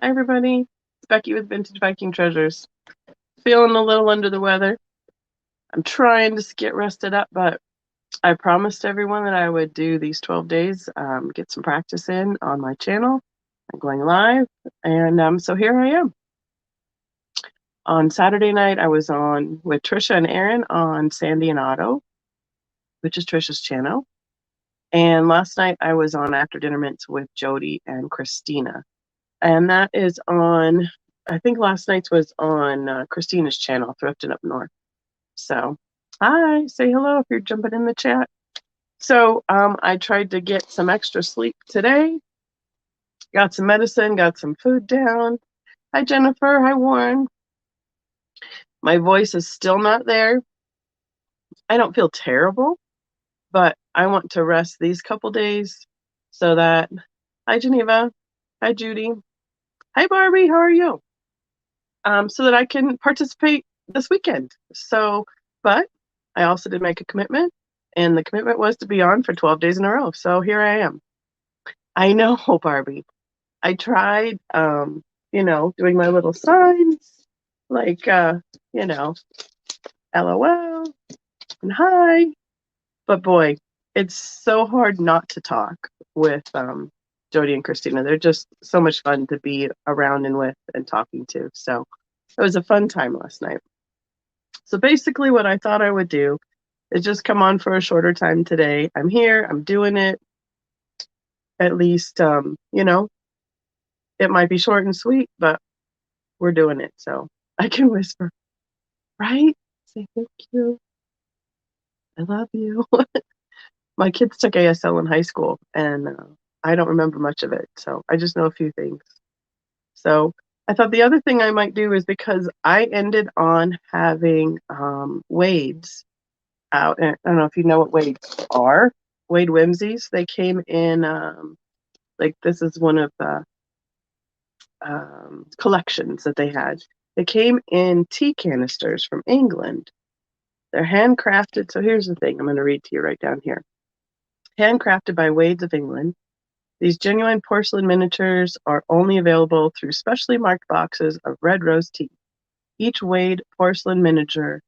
Hi, everybody. It's Becky with Vintage Viking Treasures. Feeling a little under the weather. I'm trying to get rested up, but I promised everyone that I would do these 12 days, get some practice in on my channel. I'm going live, and so here I am. On Saturday night, I was on with Trisha and Aaron on Sandy and Otto, which is Trisha's channel. And last night, I was on After Dinner Mints with Jody and Christina. And that is on, I think last night's was on Christina's channel, Thrifting Up North. So, hi, say hello if you're jumping in the chat. So, I tried to get some extra sleep today. Got some medicine, got some food down. Hi, Jennifer. Hi, Warren. My voice is still not there. I don't feel terrible, but I want to rest these couple days so that, hi, Geneva. Hi, Judy. Hi, Barbie. How are you? So that I can participate this weekend. So, but I also did make a commitment, and the commitment was to be on for 12 days in a row. So here I am. I know, Barbie. I tried, doing my little signs, like, LOL and hi. But boy, it's so hard not to talk with Jody and Christina. They're just so much fun to be around and with and talking to. So it was a fun time last night. So basically what I thought I would do is just come on for a shorter time today. I'm here, I'm doing it. At least, it might be short and sweet, but we're doing it. So I can whisper, right? Say thank you. I love you. My kids took ASL in high school, and I don't remember much of it. So I just know a few things. So I thought the other thing I might do is because I ended on having Wade's out. And I don't know if you know what Wade's are. Wade Whimsies. They came in, this is one of the collections that they had. They came in tea canisters from England. They're handcrafted. So here's the thing. I'm going to read to you right down here. Handcrafted by Wades of England. These genuine porcelain miniatures are only available through specially marked boxes of red rose tea. Each Wade porcelain miniature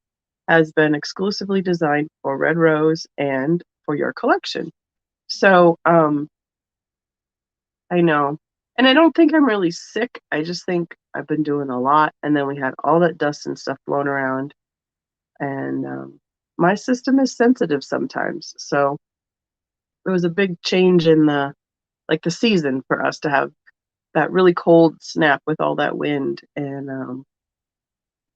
has been exclusively designed for Red Rose and for your collection. So, I know. And I don't think I'm really sick. I just think I've been doing a lot. And then we had all that dust and stuff blown around. And my system is sensitive sometimes. So it was a big change in the season for us to have that really cold snap with all that wind. And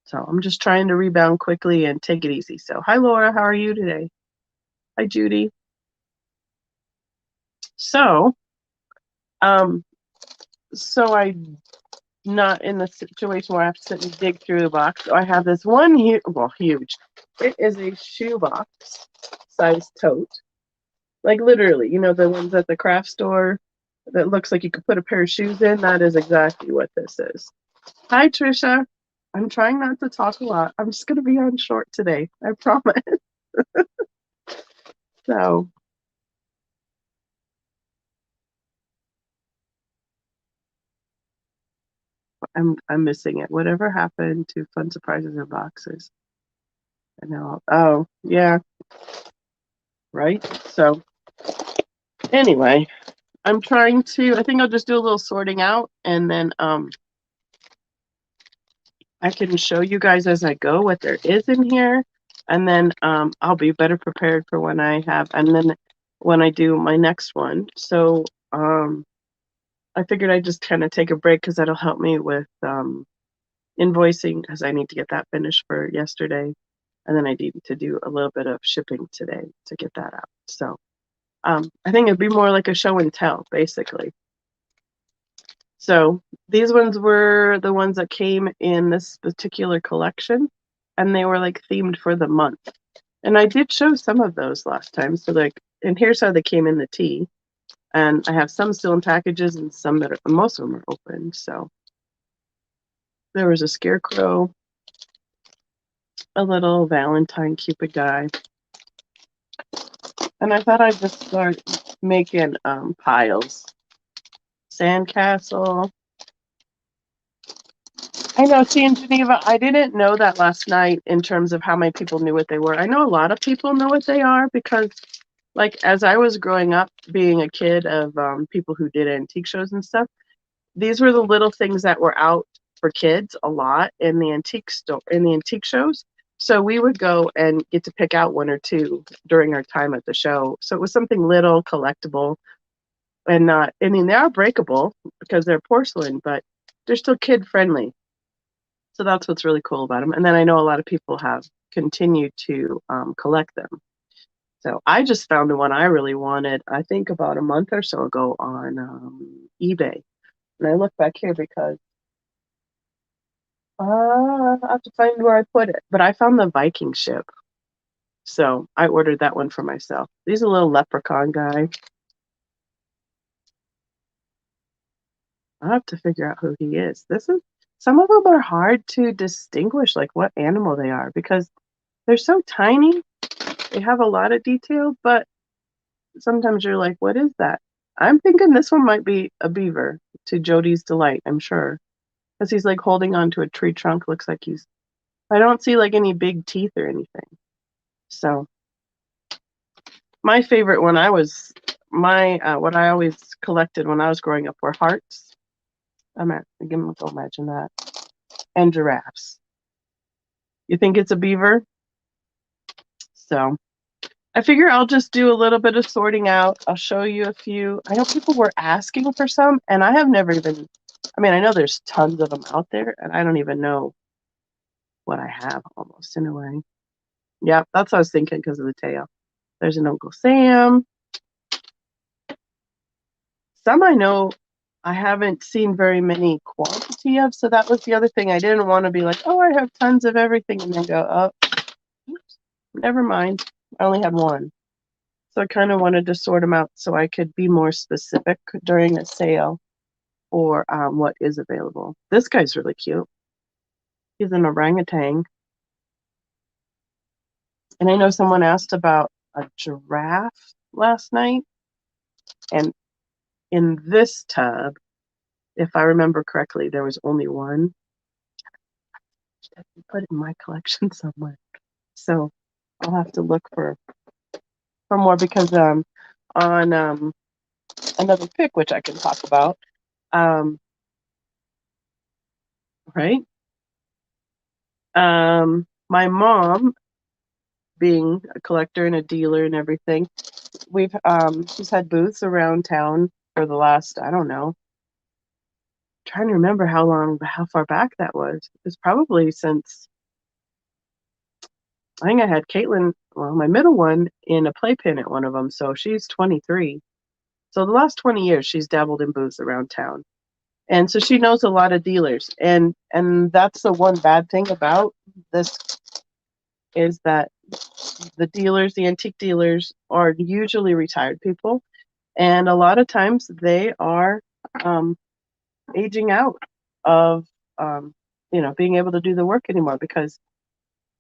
so I'm just trying to rebound quickly and take it easy. So hi, Laura. How are you today? Hi, Judy. So, I'm not in the situation where I have to sit and dig through the box. So I have this one huge. It is a shoebox size tote. Like literally, the ones at the craft store that looks like you could put a pair of shoes in. That is exactly what this is. Hi, Trisha. I'm trying not to talk a lot. I'm just going to be on short today. I promise. So I'm missing it. Whatever happened to fun surprises and boxes? I know. Oh, yeah. Right. So anyway, I think I'll just do a little sorting out, and then I can show you guys as I go what there is in here, and then I'll be better prepared for when I do my next one. So I figured I'd just kind of take a break because that'll help me with invoicing, because I need to get that finished for yesterday, and then I need to do a little bit of shipping today to get that out. So I think it'd be more like a show and tell, basically. So these ones were the ones that came in this particular collection, and they were like themed for the month. And I did show some of those last time. So and here's how they came in the tea. And I have some still in packages and some most of them are open. So there was a scarecrow, a little Valentine Cupid guy. And I thought I'd just start making piles. Sandcastle, I know. See, in Geneva, I didn't know that last night in terms of how many people knew what they were. I know a lot of people know what they are because, like, as I was growing up, being a kid of people who did antique shows and stuff, these were the little things that were out for kids a lot in the antique shows. So we would go and get to pick out one or two during our time at the show. So it was something little, collectible, and not. I mean, they are breakable because they're porcelain, but they're still kid friendly. So that's what's really cool about them. And then I know a lot of people have continued to collect them. So I just found the one I really wanted, I think about a month or so ago on eBay. And I look back here because I have to find where I put it. But I found the Viking ship. So I ordered that one for myself. He's a little leprechaun guy. I'll have to figure out who he is. Some of them are hard to distinguish, like what animal they are, because they're so tiny. They have a lot of detail, but sometimes you're like, what is that? I'm thinking this one might be a beaver, to Jody's delight, I'm sure. Because he's like holding onto a tree trunk. Looks like I don't see like any big teeth or anything. So my favorite when what I always collected when I was growing up were hearts. Go imagine that. And giraffes. You think it's a beaver? So I figure I'll just do a little bit of sorting out. I'll show you a few. I know people were asking for some, and I have never even, I know there's tons of them out there, and I don't even know what I have almost in a way. Yeah, that's what I was thinking because of the tail. There's an Uncle Sam. Some I know I haven't seen very many quantity of, so that was the other thing. I didn't want to be like, oh, I have tons of everything, and then go, oh, oops, never mind. I only had one. So I kind of wanted to sort them out so I could be more specific during a sale for what is available. This guy's really cute. He's an orangutan. And I know someone asked about a giraffe last night. And in this tub, if I remember correctly, there was only one. I put it in my collection somewhere. So I'll have to look for more because on another pick, which I can talk about, right? My mom, being a collector and a dealer and everything, she's had booths around town for the last, I don't know, trying to remember how far back that was. It was probably since I think I had Caitlin, well, my middle one, in a playpen at one of them. So she's 23. So the last 20 years, she's dabbled in booths around town. And so she knows a lot of dealers. And that's the one bad thing about this is that the antique dealers are usually retired people. And a lot of times they are aging out of, being able to do the work anymore because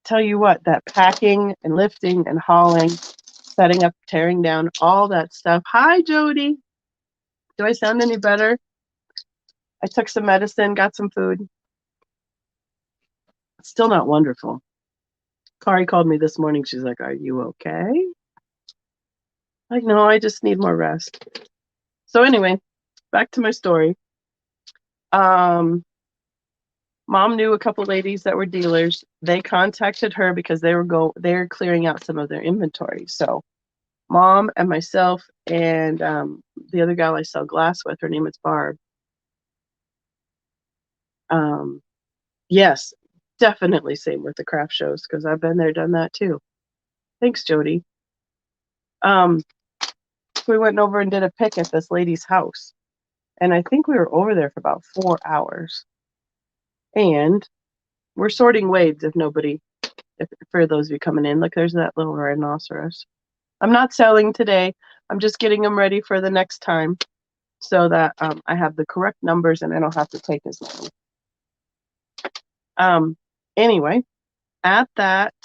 tell you what, that packing and lifting and hauling, setting up, tearing down, all that stuff. Hi, Jody. Do I sound any better? I took some medicine, got some food. Still not wonderful. Kari called me this morning. She's like, are you okay? Like, no, I just need more rest. So anyway, back to my story. Mom knew a couple ladies that were dealers. They contacted her because they're clearing out some of their inventory. So Mom and myself and the other gal I sell glass with, her name is Barb. Yes, definitely same with the craft shows because I've been there, done that too. Thanks, Jody. We went over and did a pick at this lady's house. And I think we were over there for about 4 hours. And we're sorting wades if for those of you coming in. Look, there's that little rhinoceros. I'm not selling today. I'm just getting them ready for the next time so that I have the correct numbers and I don't have to take as long. Anyway, at that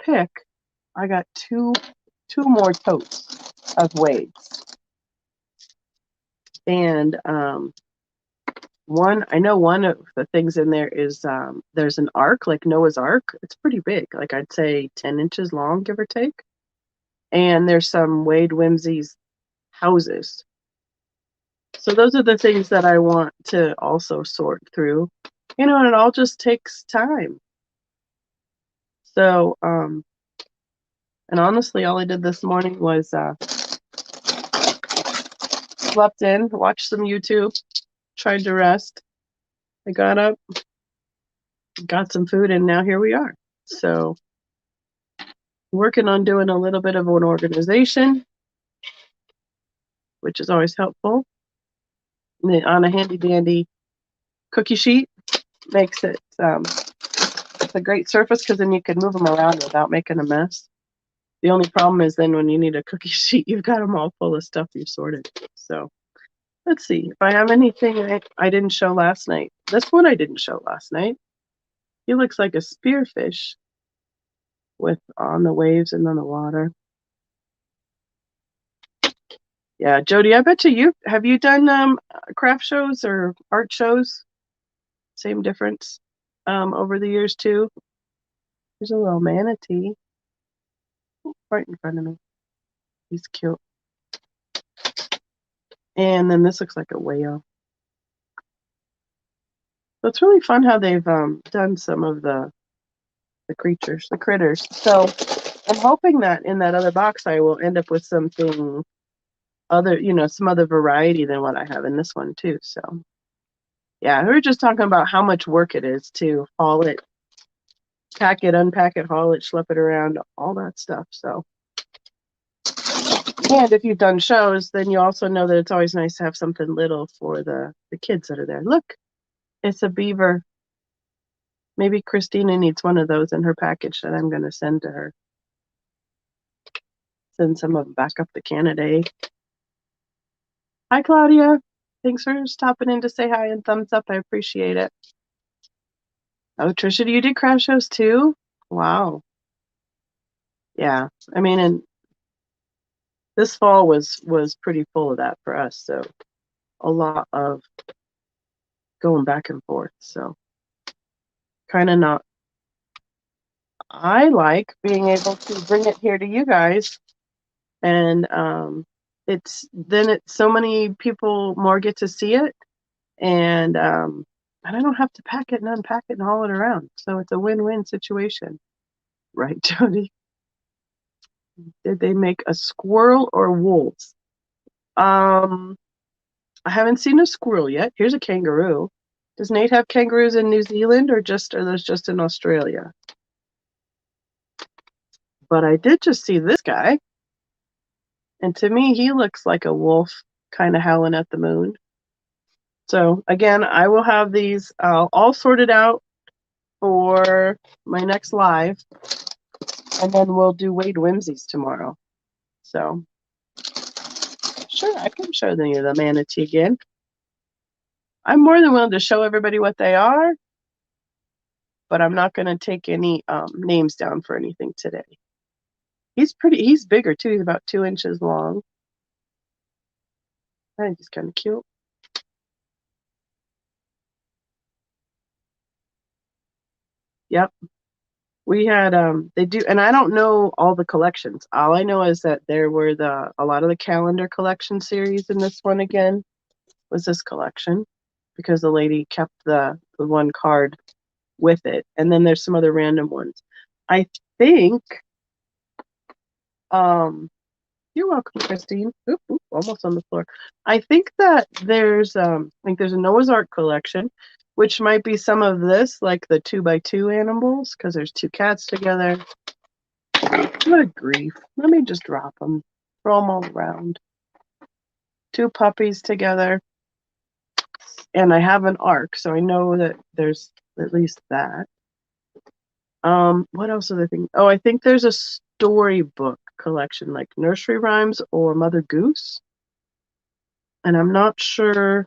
pick, I got two more totes of wades. And I know one of the things in there is there's an ark, like Noah's Ark. It's pretty big, like I'd say 10 inches long, give or take. And there's some Wade Whimsy's houses. So those are the things that I want to also sort through, and it all just takes time. So, and honestly, all I did this morning was slept in, watched some YouTube, tried to rest. I got up, got some food, and now here we are. So, working on doing a little bit of an organization, which is always helpful. On a handy dandy cookie sheet makes it it's a great surface because then you can move them around without making a mess. The only problem is then when you need a cookie sheet, you've got them all full of stuff you've sorted. So let's see if I have anything I didn't show last night. This one I didn't show last night. He looks like a spearfish with on the waves and on the water. Yeah, Jody, I bet you have you done craft shows or art shows? Same difference over the years too. There's a little manatee right in front of me. He's cute. And then this looks like a whale. So it's really fun how they've done some of the creatures, the critters. So I'm hoping that in that other box I will end up with something other, some other variety than what I have in this one too. So yeah, we were just talking about how much work it is to haul it, pack it, unpack it, haul it, schlep it around, all that stuff. So, and if you've done shows, then you also know that it's always nice to have something little for the kids that are there. Look, it's a beaver. Maybe Christina needs one of those in her package that I'm going to send to her. Send some of them back up to Canada. Hi, Claudia. Thanks for stopping in to say hi and thumbs up. I appreciate it. Oh, Trisha, you did craft shows too? Wow. Yeah. I mean, and this fall was pretty full of that for us. So a lot of going back and forth. So kind of not. I like being able to bring it here to you guys, and it's so many people more get to see it, and I don't have to pack it and unpack it and haul it around. So it's a win-win situation, right, Jody? Did they make a squirrel or wolves? I haven't seen a squirrel yet. Here's a kangaroo. Does Nate have kangaroos in New Zealand or are those just in Australia? But I did just see this guy. And to me, he looks like a wolf kind of howling at the moon. So again, I will have these all sorted out for my next live. And then we'll do Wade Whimsies tomorrow. So sure, I can show you the manatee again. I'm more than willing to show everybody what they are, but I'm not going to take any names down for anything today. He's bigger too. He's about 2 inches long. I think he's kind of cute. Yep. We had they do, and I don't know all the collections. All I know is that there were a lot of the calendar collection series in this one again was this collection because the lady kept the one card with it. And then there's some other random ones. I think you're welcome, Christine. Oop, almost on the floor. I think that there's a Noah's Ark collection, which might be some of this, like the 2x2 animals, because there's 2 cats together. What a grief. Let me just drop them. Throw them all around. 2 puppies together. And I have an ark, so I know that there's at least that. What else are there things? Oh, I think there's a storybook collection, like nursery rhymes or Mother Goose. And I'm not sure.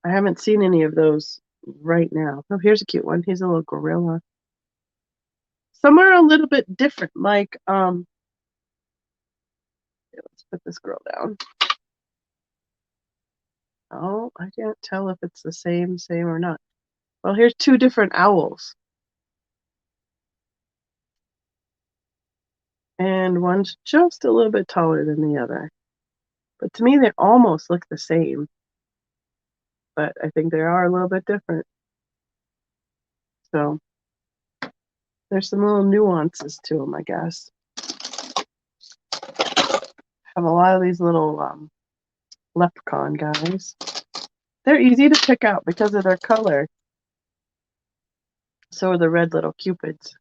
I haven't seen any of those right now. Oh, here's a cute one. He's a little gorilla. Some are a little bit different, like let's put this girl down. Oh, Well, I can't tell if it's the same or not. Well, here's two different owls. And one's just a little bit taller than the other. But to me, they almost look the same. But I think they are a little bit different. So there's some little nuances to them, I guess. Have a lot of these little leprechaun guys. They're easy to pick out because of their color. So are the red little cupids.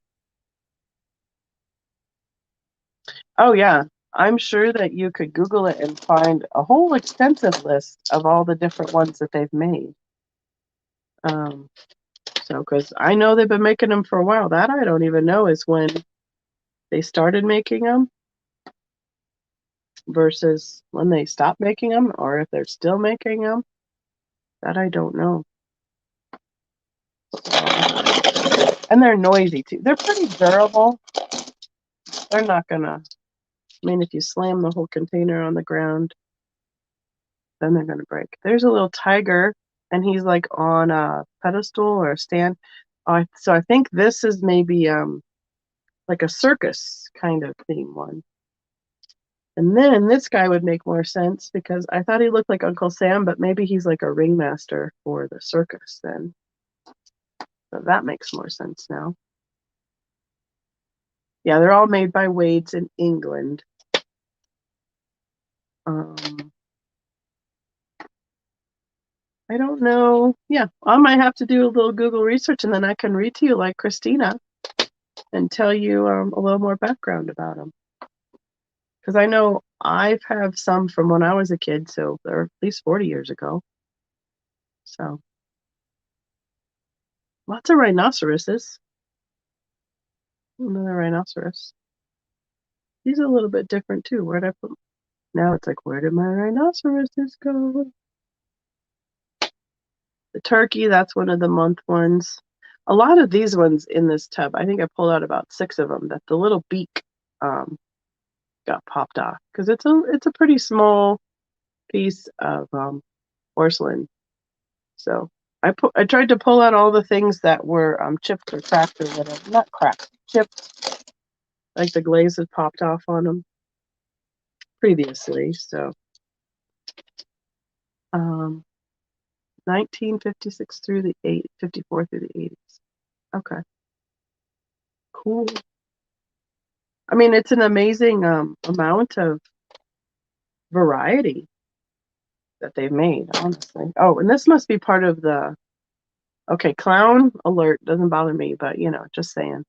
Oh yeah, I'm sure that you could Google it and find a whole extensive list of all the different ones that they've made. So, because I know they've been making them for a while. That I don't even know is when they started making them versus when they stopped making them, or if they're still making them. That I don't know. And they're noisy too. They're pretty durable. They're not gonna, I mean, if you slam the whole container on the ground, then they're gonna break. There's a little tiger, and he's like on a pedestal or a stand. So I think this is maybe like a circus kind of theme one. And then this guy would make more sense because I thought he looked like Uncle Sam, but maybe he's like a ringmaster for the circus then. So that makes more sense now. Yeah, they're all made by Wade's in England. I don't know. Yeah, I might have to do a little Google research and then I can read to you like Christina and tell you a little more background about them. Because I know I've had some from when I was a kid, so they're at least 40 years ago. So lots of rhinoceroses. Another rhinoceros. He's a little bit different too. Where'd I put? Now it's like, where did my rhinoceroses go? The turkey, that's one of the month ones. A lot of these ones in this tub, I think I pulled out about 6 of them, that the little beak got popped off because it's a pretty small piece of porcelain. So I tried to pull out all the things that were chipped or cracked or whatever. Not cracked, chipped. Like the glaze had popped off on them previously. So 1956 through the 54 through the 80s. Okay. Cool. I mean, it's an amazing amount of variety that they've made, honestly. Oh, and this must be part of the, okay, clown alert doesn't bother me, but just saying.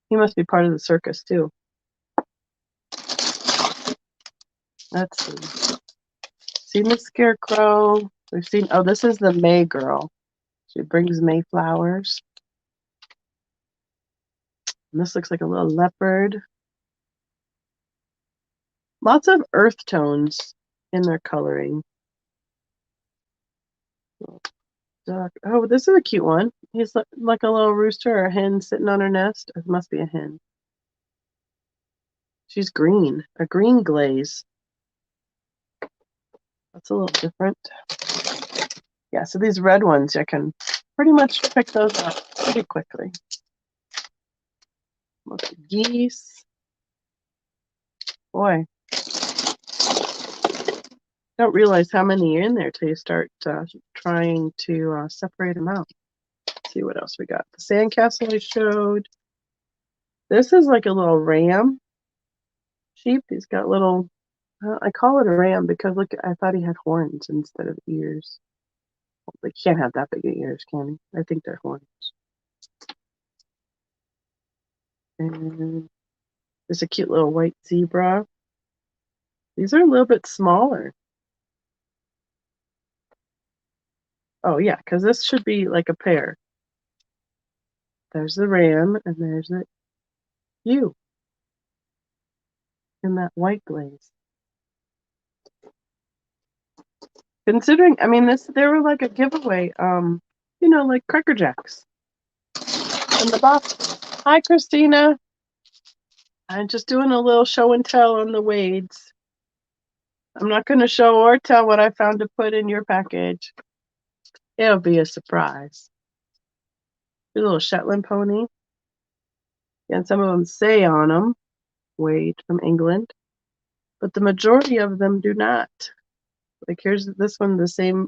He must be part of the circus too. Let's see. Seen the scarecrow. We've seen, oh, this is the May girl. She brings May flowers. And this looks like a little leopard. Lots of earth tones in their coloring. Duck. Oh, this is a cute one. He's like a little rooster or a hen sitting on her nest. It must be a hen. She's green, a green glaze. That's a little different. Yeah, so these red ones, I can pretty much pick those up pretty quickly. Lots of geese. Boy, don't realize how many are in there till you start trying to separate them out. Let's see what else we got. The sandcastle I showed. This is like a little ram sheep. He's got little, I call it a ram because look, I thought he had horns instead of ears. Well, they can't have that big of ears, can he? I think they're horns. And there's a cute little white zebra. These are a little bit smaller. Oh yeah, because this should be like a pair. There's the ram and there's the ewe in that white glaze. Considering, I mean, they were like a giveaway, like Cracker Jacks in the box. Hi, Christina. I'm just doing a little show and tell on the Wades. I'm not going to show or tell what I found to put in your package. It'll be a surprise. Your little Shetland pony. And some of them say on them, Wade from England, but the majority of them do not. Like here's this one, the same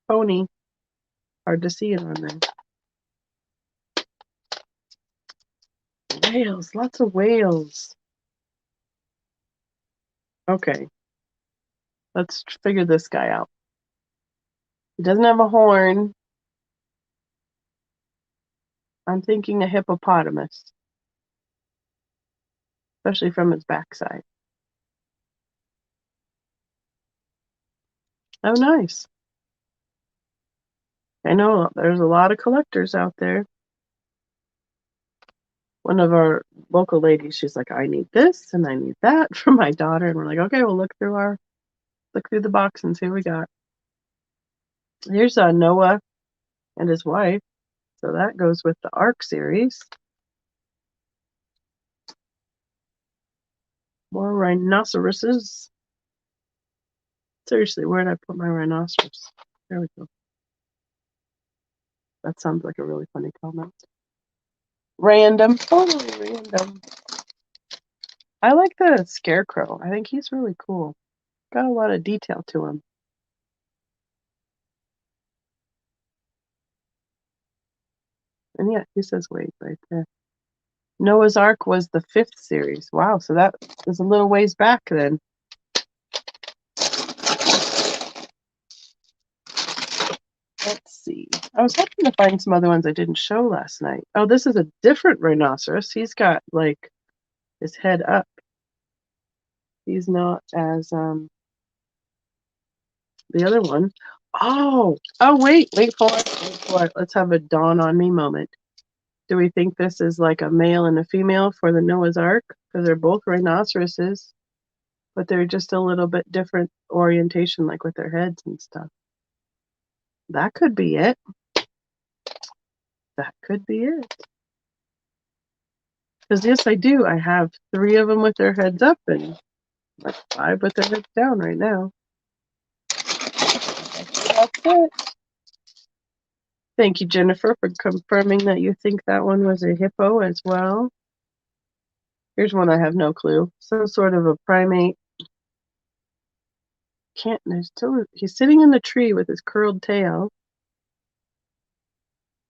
pony. Hard to see it on there. Whales, lots of whales. Okay, let's figure this guy out. He doesn't have a horn. I'm thinking a hippopotamus, especially from his backside. Oh, nice. I know there's a lot of collectors out there. One of our local ladies, she's like, I need this and I need that for my daughter. And we're like, okay, we'll look through the box and see what we got. Here's Noah and his wife. So that goes with the Ark series. More rhinoceroses. Seriously, where did I put my rhinoceros? There we go. That sounds like a really funny comment. Random, totally random. I like the scarecrow. I think he's really cool. Got a lot of detail to him. And yeah, he says wait right there. Noah's Ark was the 5th series. Wow, so that is a little ways back then. Let's see. I was hoping to find some other ones I didn't show last night. Oh, this is a different rhinoceros. He's got like his head up. He's not as the other one. Oh, wait for it. Let's have a dawn on me moment. Do we think this is like a male and a female for the Noah's Ark? Because they're both rhinoceroses, but they're just a little bit different orientation, like with their heads and stuff. That could be it. That could be it. Because yes, I do. I have 3 of them with their heads up and like 5 with their heads down right now. That's it. Thank you, Jennifer, for confirming that you think that one was a hippo as well. Here's one I have no clue. Some sort of a primate. He's sitting in the tree with his curled tail.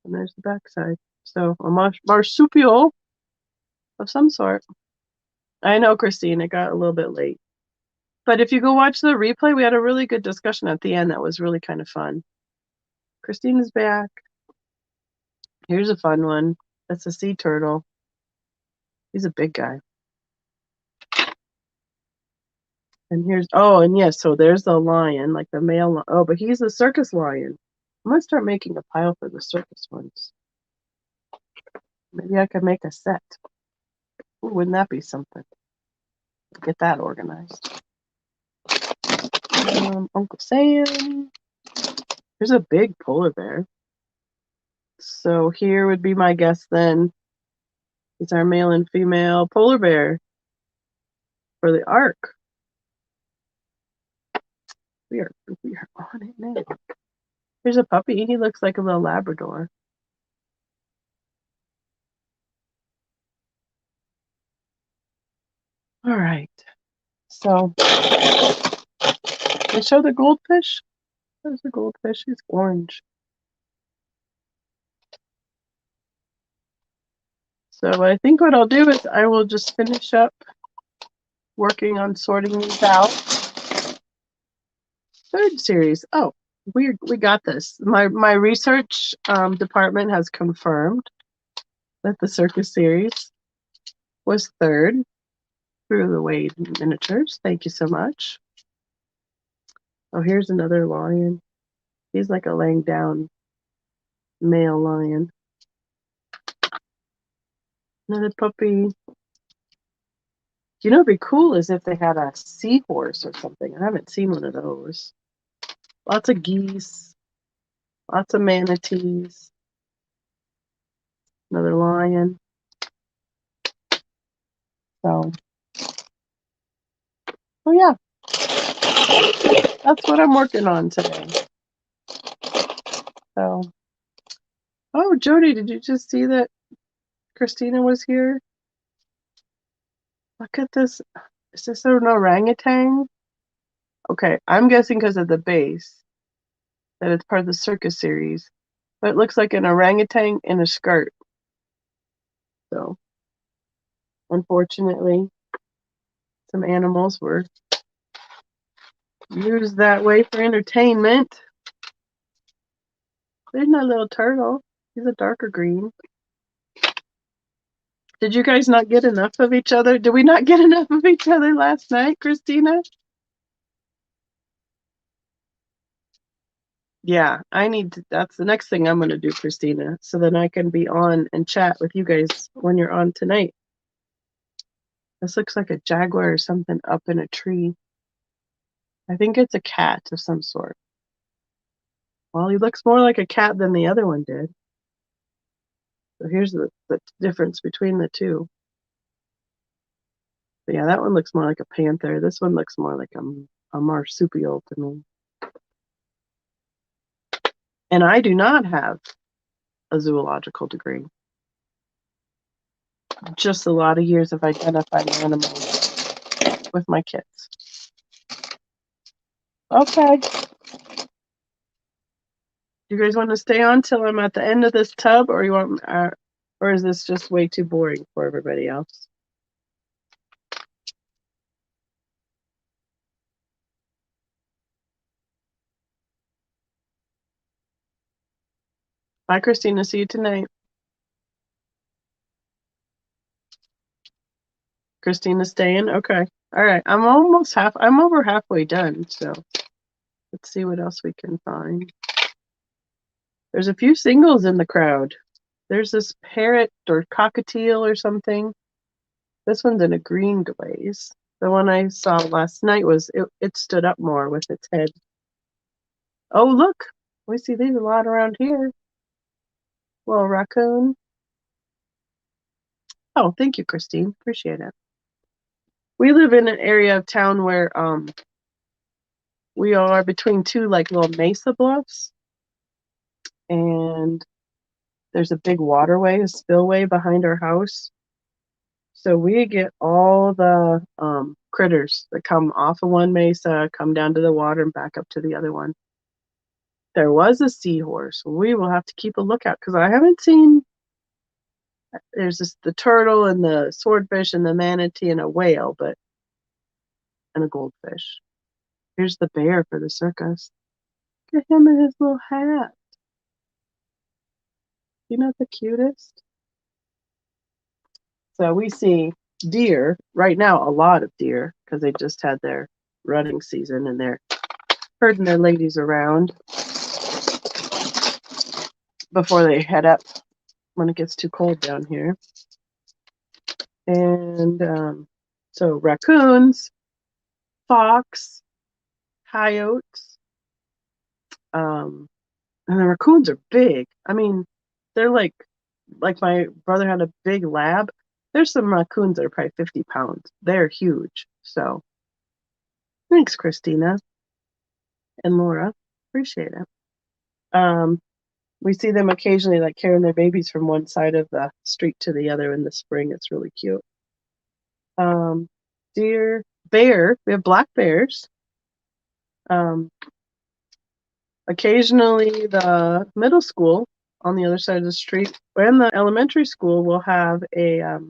And there's the backside. So a marsupial of some sort. I know, Christine, it got a little bit late. But if you go watch the replay, we had a really good discussion at the end that was really kind of fun. Christine is back. Here's a fun one. That's a sea turtle. He's a big guy. And yes, so there's the lion, like the male. Oh, but he's a circus lion. I'm gonna start making a pile for the circus ones. Maybe I could make a set. Ooh, wouldn't that be something? Get that organized. Uncle Sam. Here's a big polar bear. So here would be my guess then. It's our male and female polar bear for the Ark. We are on it now. Here's a puppy. He looks like a little Labrador. All right. So they show the goldfish. There's the goldfish. He's orange. So I think what I'll do is I will just finish up working on sorting these out. 3rd series. Oh, we got this. My research department has confirmed that the circus series was 3rd through the Wade miniatures. Thank you so much. Oh, here's another lion. He's like a laying down male lion. Another puppy. You know, it'd be cool is if they had a seahorse or something. I haven't seen one of those. Lots of geese. Lots of manatees. Another lion. So, yeah. That's what I'm working on today. So, oh, Jody, did you just see that Christina was here? Look at this. Is this an orangutan? Okay, I'm guessing because of the base that it's part of the circus series, but it looks like an orangutan in a skirt. So, unfortunately, some animals were used that way for entertainment. There's my little turtle. He's a darker green. Did you guys not get enough of each other? Did we not get enough of each other last night, Christina? Yeah, that's the next thing I'm going to do, Christina, so then I can be on and chat with you guys when you're on tonight. This looks like a jaguar or something up in a tree. I think it's a cat of some sort. Well, he looks more like a cat than the other one did. So here's the difference between the two. But yeah, that one looks more like a panther. This one looks more like a marsupial to me. And I do not have a zoological degree. Just a lot of years of identifying animals with my kids. Okay. You guys want to stay on till I'm at the end of this tub, or or is this just way too boring for everybody else? Bye, Christina. See you tonight. Christina staying? Okay. All right. I'm over halfway done, so let's see what else we can find. There's a few singles in the crowd. There's this parrot or cockatiel or something. This one's in a green glaze. The one I saw last night it stood up more with its head. Oh, look. We see these a lot around here. Little raccoon. Oh, thank you, Christine. Appreciate it. We live in an area of town where we are between two like little mesa bluffs, and there's a big waterway, a spillway behind our house. So we get all the critters that come off of one mesa, come down to the water, and back up to the other one. There was a seahorse. We will have to keep a lookout because I haven't seen. There's the turtle and the swordfish and the manatee and a whale, and a goldfish. Here's the bear for the circus. Look at him in his little hat. You know the cutest? So we see deer right now, a lot of deer, because they just had their rutting season and they're herding their ladies around before they head up when it gets too cold down here. And so raccoons, fox, coyotes, and the raccoons are big. I mean, they're like my brother had a big lab. There's some raccoons that are probably 50 pounds. They're huge. So thanks, Christina and Laura. Appreciate it. We see them occasionally like carrying their babies from one side of the street to the other in the spring. It's really cute. Deer, bear. We have black bears. Occasionally the middle school on the other side of the street and the elementary school will have a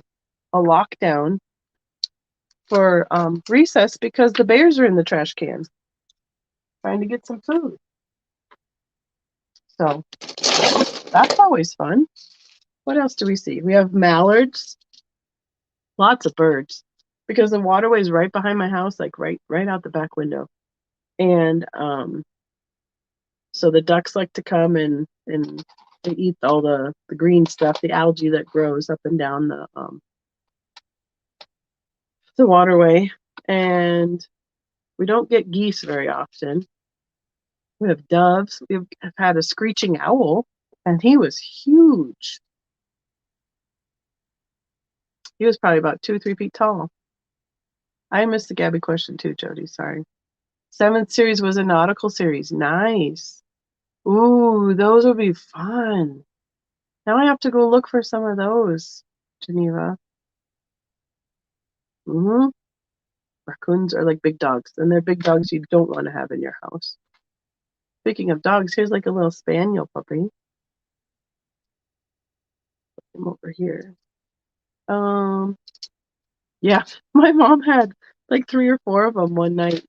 lockdown for recess because the bears are in the trash can trying to get some food. So that's always fun. What else do we see? We have mallards, lots of birds, because the waterway is right behind my house, like right out the back window. And so the ducks like to come and they eat all the green stuff, the algae that grows up and down the waterway. And we don't get geese very often. We have doves. We've had a screeching owl, and he was huge. He was probably about 2-3 feet tall. I missed the Gabby question too, Jody. Sorry. 7th series was a nautical series. Nice. Ooh, those would be fun. Now I have to go look for some of those, Geneva. Mm-hmm. Raccoons are like big dogs, and they're big dogs you don't want to have in your house. Speaking of dogs, here's like a little spaniel puppy. Put him over here. Yeah, my mom had like 3 or 4 of them one night.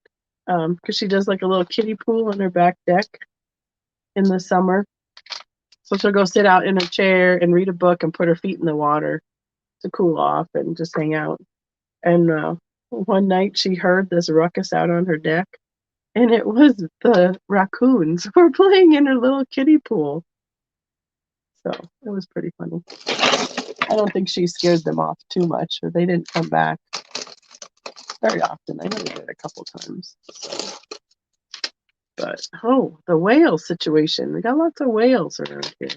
Because she does like a little kiddie pool on her back deck in the summer. So she'll go sit out in a chair and read a book and put her feet in the water to cool off and just hang out. And one night she heard this ruckus out on her deck, and it was the raccoons who were playing in her little kiddie pool. So it was pretty funny. I don't think she scared them off too much, or they didn't come back very often. I know they did a couple times. But oh, the whale situation. We got lots of whales around here.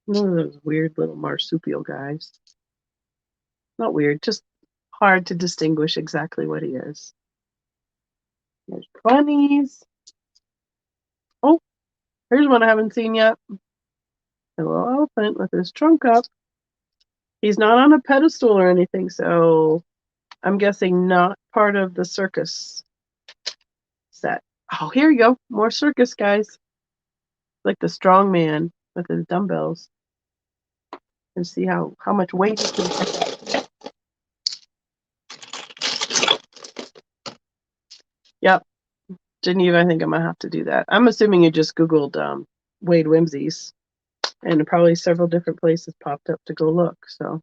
One of those weird little marsupial guys. Not weird, just hard to distinguish exactly what he is. There's bunnies. Oh, here's one I haven't seen yet. A little elephant with his trunk up. He's not on a pedestal or anything, so I'm guessing not part of the circus set. Oh, here you go. More circus guys. Like the strong man with his dumbbells. And see how much weight he can pick up. Yep. Geneva, I think I'm going to have to do that. I'm assuming you just Googled Wade Whimsies. And probably several different places popped up to go look. So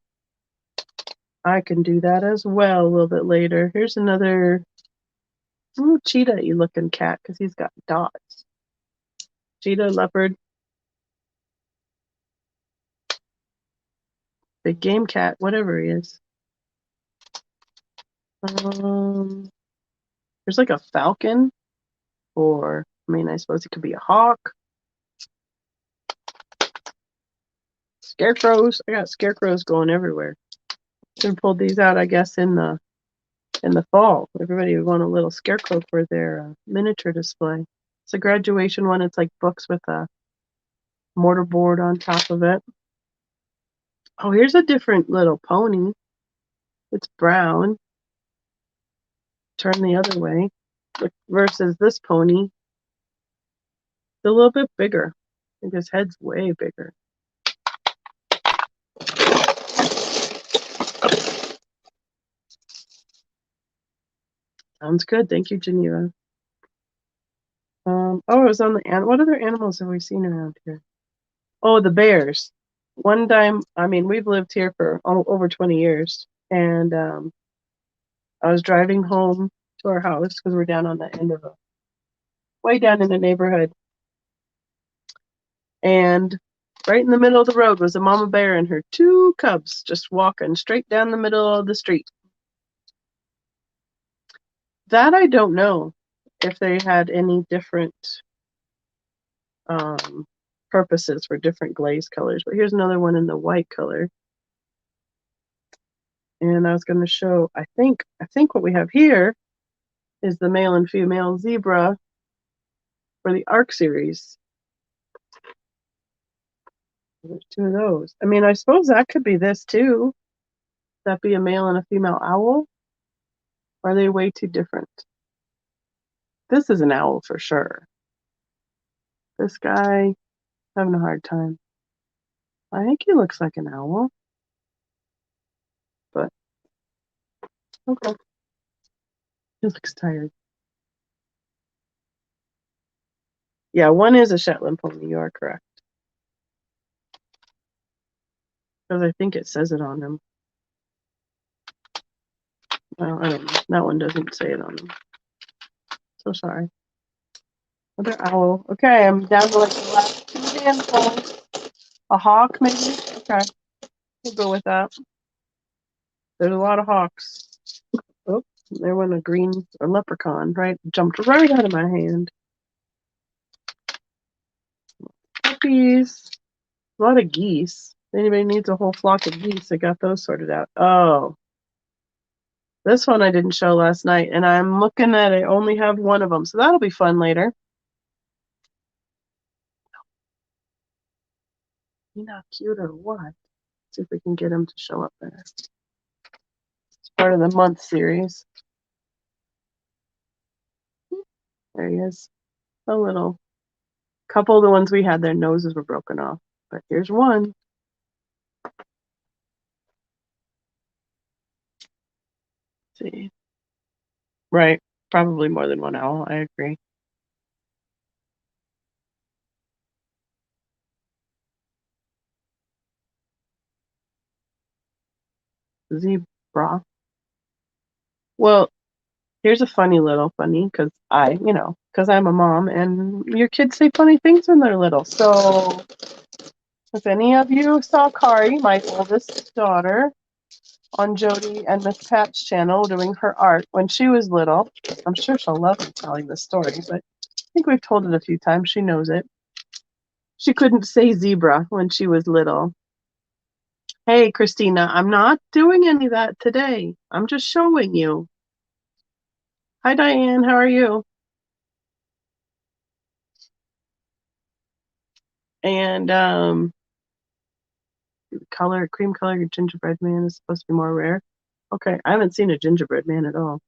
I can do that as well a little bit later. Here's another cheetah-y looking cat because he's got dots. Cheetah, leopard, big game cat, whatever he is. There's like a falcon, or I suppose it could be a hawk. Scarecrows. I got scarecrows going everywhere. Should have pulled these out, I guess, in the fall. Everybody would want a little scarecrow for their miniature display. It's a graduation one. It's like books with a mortarboard on top of it. Oh, here's a different little pony. It's brown. Turn the other way. Versus this pony. It's a little bit bigger. I think his head's way bigger. Sounds good. Thank you, Geneva. It was on the what other animals have we seen around here? Oh, the bears. One time, we've lived here for over 20 years, and I was driving home to our house because we're down on the end of way down in the neighborhood, and right in the middle of the road was a mama bear and her 2 cubs just walking straight down the middle of the street. That I don't know if they had any different purposes for different glaze colors, but here's another one in the white color. And I was going to show, I think what we have here is the male and female zebra for the ARC series. There's 2 of those. I suppose that could be this too. That be a male and a female owl? Or are they way too different? This is an owl for sure. This guy, having a hard time. I think he looks like an owl. But, okay. He looks tired. Yeah, one is a Shetland pony, you are correct. Because I think it says it on him. Well, I don't know. That one doesn't say it on him. So sorry. Another owl. Okay, I'm down to like the last 2 handfuls. A hawk, maybe? Okay. We'll go with that. There's a lot of hawks. Oh, there went a leprechaun, right? Jumped right out of my hand. Puppies. A lot of geese. If anybody needs a whole flock of geese, I got those sorted out. Oh. This one I didn't show last night, and I'm looking at I only have one of them, so that'll be fun later. He not cute or what? Let's see if we can get him to show up there. It's part of the month series. There he is. A little couple of the ones we had, their noses were broken off, but here's one. Let's see. Right. Probably more than one owl. I agree. Zebra. Well, here's a funny because because I'm a mom and your kids say funny things when they're little. So if any of you saw Kari, my oldest daughter, on Jody and Miss Pat's channel doing her art when she was little, I'm sure she'll love me telling this story, but I think we've told it a few times. She knows it. She couldn't say zebra when she was little. Hey, Christina, I'm not doing any of that today. I'm just showing you. Hi, Diane. How are you? And cream color gingerbread man is supposed to be more rare. Okay, I haven't seen a gingerbread man at all.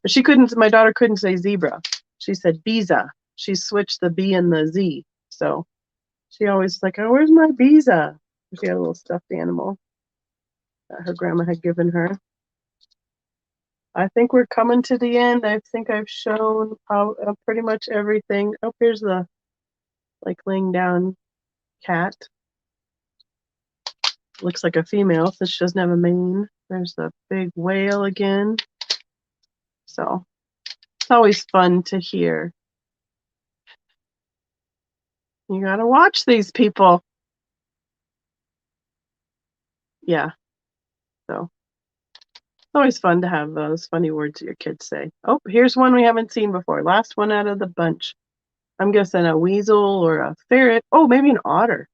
But my daughter couldn't say zebra. She said Biza. She switched the B and the Z. So she always like, oh, where's my Biza? She had a little stuffed animal that her grandma had given her. I think we're coming to the end. I think I've shown pretty much everything. Oh, here's the laying down cat. Looks like a female, so she doesn't have a mane. There's the big whale again. So it's always fun to hear. You gotta watch these people. Yeah. So it's always fun to have those funny words that your kids say. Oh, here's one we haven't seen before. Last one out of the bunch. I'm guessing a weasel or a ferret. Oh, maybe an otter.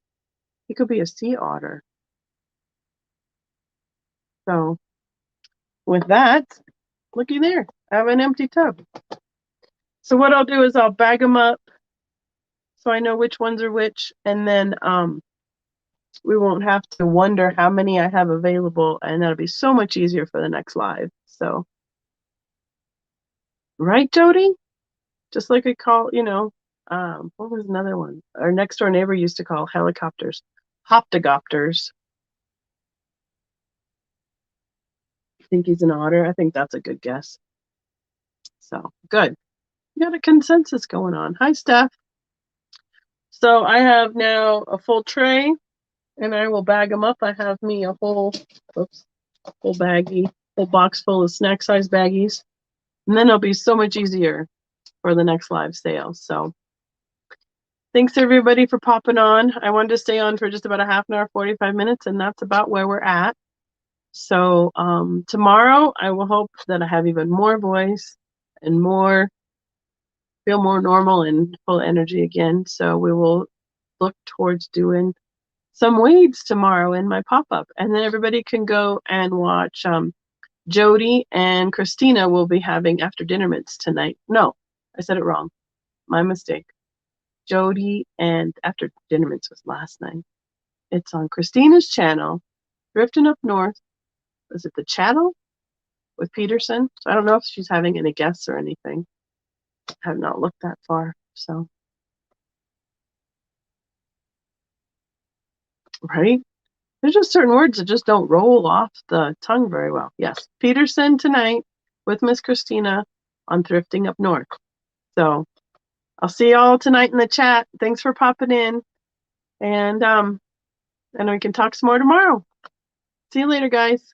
He could be a sea otter. So with that, looky there. I have an empty tub. So what I'll do is I'll bag them up so I know which ones are which, and then we won't have to wonder how many I have available, and that'll be so much easier for the next live. So, right, Jody? Just like we call, what was another one? Our next door neighbor used to call helicopters hoptogopters. I think he's an otter. I think that's a good guess. So, good. We got a consensus going on. Hi, Steph. So I have now a full tray, and I will bag them up. I have me a whole baggie, whole box full of snack size baggies. And then it'll be so much easier for the next live sale. So thanks everybody for popping on. I wanted to stay on for just about a half an hour, 45 minutes, and that's about where we're at. So tomorrow I will hope that I have even more voice and feel more normal and full energy again. So we will look towards doing some weeds tomorrow in my pop-up. And then everybody can go and watch Jody and Christina will be having after dinner mints tonight. No, I said it wrong. My mistake. Jody and after dinner mints was last night. It's on Christina's channel, Drifting Up North. Is it the channel with Peterson? So I don't know if she's having any guests or anything. I have not looked that far. So, right? There's just certain words that just don't roll off the tongue very well. Yes, Peterson tonight with Miss Christina on Thrifting Up North. So I'll see y'all tonight in the chat. Thanks for popping in. And we can talk some more tomorrow. See you later, guys.